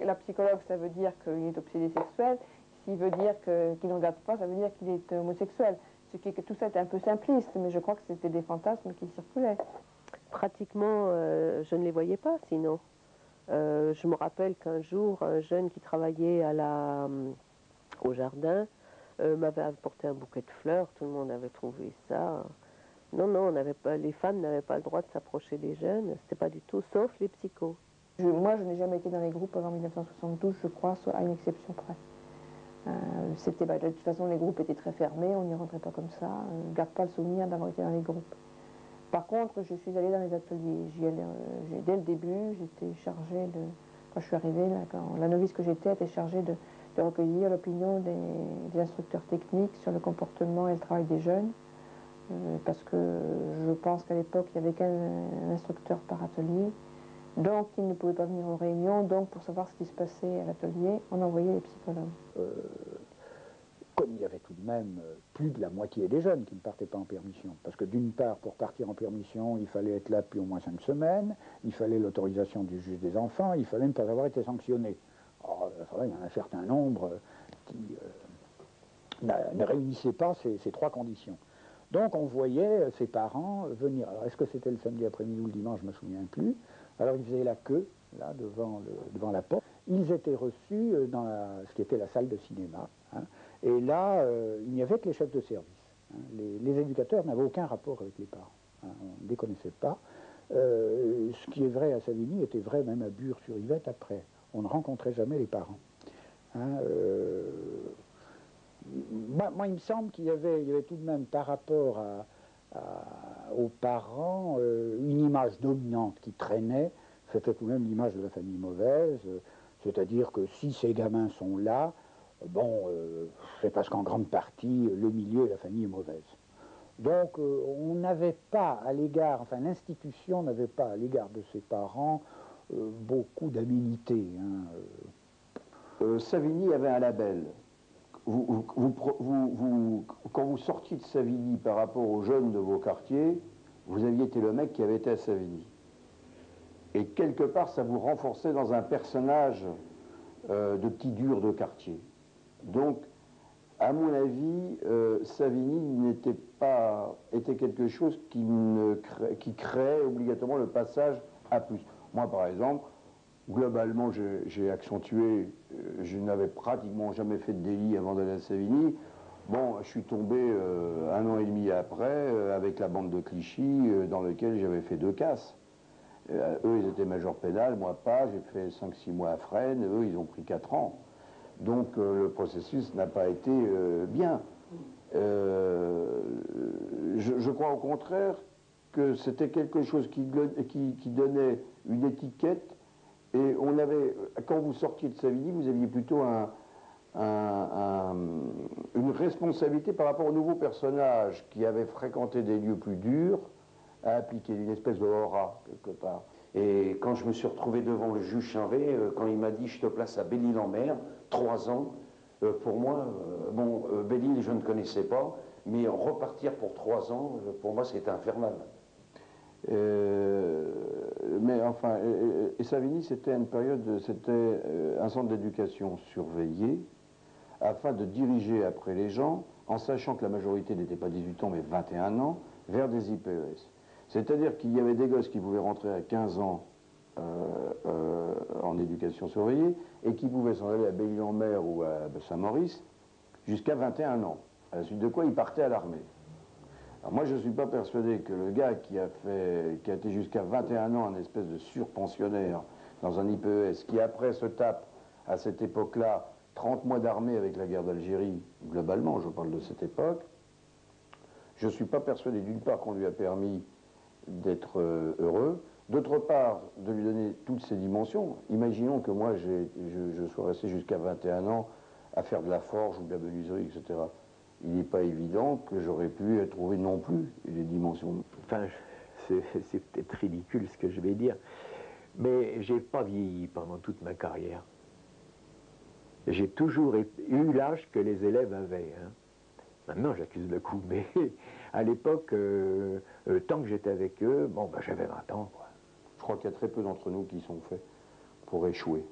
la psychologue, ça veut dire qu'il est obsédé sexuel. S'il veut dire qu'il ne regarde pas, ça veut dire qu'il est homosexuel. Ce qui est que tout ça est un peu simpliste, mais je crois que c'était des fantasmes qui circulaient. Pratiquement, je ne les voyais pas sinon. Je me rappelle qu'un jour, un jeune qui travaillait au jardin m'avait apporté un bouquet de fleurs. Tout le monde avait trouvé ça. Non, non, on n'avait pas, les femmes n'avaient pas le droit de s'approcher des jeunes. C'était pas du tout, sauf les psychos. Moi, je n'ai jamais été dans les groupes avant 1972, je crois, soit à une exception près. De toute façon, les groupes étaient très fermés, on n'y rentrait pas comme ça. Je ne garde pas le souvenir d'avoir été dans les groupes. Par contre, je suis allée dans les ateliers. Dès le début, j'étais chargée de... Quand je suis arrivée, là, la novice que j'étais était chargée de recueillir l'opinion des instructeurs techniques sur le comportement et le travail des jeunes. Parce que je pense qu'à l'époque, il n'y avait qu'un instructeur par atelier. Donc, il ne pouvait pas venir aux réunions. Donc, pour savoir ce qui se passait à l'atelier, on envoyait les psychologues. Comme il y avait tout de même plus de la moitié des jeunes qui ne partaient pas en permission. Parce que d'une part, pour partir en permission, il fallait être là depuis au moins 5 semaines, il fallait l'autorisation du juge des enfants, il fallait ne pas avoir été sanctionné. Alors, il y en a un certain nombre qui ne réunissaient pas ces 3 conditions. Donc on voyait ses parents venir. Alors est-ce que c'était le samedi après-midi ou le dimanche, je ne me souviens plus. Alors ils faisaient la queue, là, devant la porte. Ils étaient reçus dans ce qui était la salle de cinéma. Hein. Et là, il n'y avait que les chefs de service. Hein. Les éducateurs n'avaient aucun rapport avec les parents. Hein. On ne les connaissait pas. Ce qui est vrai à Savigny était vrai même à Bure-sur-Yvette après. On ne rencontrait jamais les parents. Hein. Moi, il me semble qu'il y avait tout de même par rapport aux parents une image dominante qui traînait. C'était tout de même l'image de la famille mauvaise. C'est-à-dire que si ces gamins sont là, bon, c'est parce qu'en grande partie, le milieu et la famille est mauvaise. Donc, on n'avait pas à l'égard, enfin, l'institution n'avait pas à l'égard de ses parents beaucoup d'aménité. Hein. Savigny avait un label. Quand vous sortiez de Savigny par rapport aux jeunes de vos quartiers, vous aviez été le mec qui avait été à Savigny. Et quelque part, ça vous renforçait dans un personnage de petit dur de quartier. Donc, à mon avis, Savigny était quelque chose qui créait obligatoirement le passage à plus. Moi, par exemple, globalement, j'ai accentué, je n'avais pratiquement jamais fait de délit avant d'aller à Savigny. Bon, je suis tombé 1 an et demi après avec la bande de Clichy dans lequel j'avais fait 2 casses. Eux, ils étaient major pénal, moi pas, j'ai fait 5-6 mois à Fresnes, eux, ils ont pris 4 ans. Donc le processus n'a pas été bien. Je crois au contraire que c'était quelque chose qui donnait une étiquette. Et on avait, quand vous sortiez de Savigny, vous aviez plutôt une responsabilité par rapport aux nouveaux personnages qui avaient fréquenté des lieux plus durs, à appliquer une espèce de aura, quelque part. Et quand je me suis retrouvé devant le juge Chanvet, quand il m'a dit « je te place à Belle-Île-en-Mer, 3 ans », pour moi, Belle-Île je ne connaissais pas, mais repartir pour 3 ans, pour moi c'était infernal. Mais enfin, et Savigny, c'était une période, c'était un centre d'éducation surveillé, afin de diriger après les gens, en sachant que la majorité n'était pas 18 ans, mais 21 ans, vers des IPES. C'est-à-dire qu'il y avait des gosses qui pouvaient rentrer à 15 ans en éducation surveillée, et qui pouvaient s'en aller à Belle-Île-en-Mer ou à Saint-Maurice, jusqu'à 21 ans, à la suite de quoi ils partaient à l'armée. Alors moi, je ne suis pas persuadé que le gars qui a été jusqu'à 21 ans un espèce de surpensionnaire dans un IPES, qui après se tape, à cette époque-là, 30 mois d'armée avec la guerre d'Algérie, globalement, je parle de cette époque, je ne suis pas persuadé d'une part qu'on lui a permis d'être heureux, d'autre part de lui donner toutes ces dimensions. Imaginons que moi, je sois resté jusqu'à 21 ans à faire de la forge ou de la menuiserie, etc. Il n'est pas évident que j'aurais pu trouver non plus les dimensions. Enfin, c'est peut-être ridicule ce que je vais dire, mais j'ai pas vieilli pendant toute ma carrière. J'ai toujours eu l'âge que les élèves avaient. Hein. Maintenant, j'accuse le coup, mais à l'époque, tant que j'étais avec eux, bon, ben, j'avais 20 ans. Quoi. Je crois qu'il y a très peu d'entre nous qui sont faits pour échouer.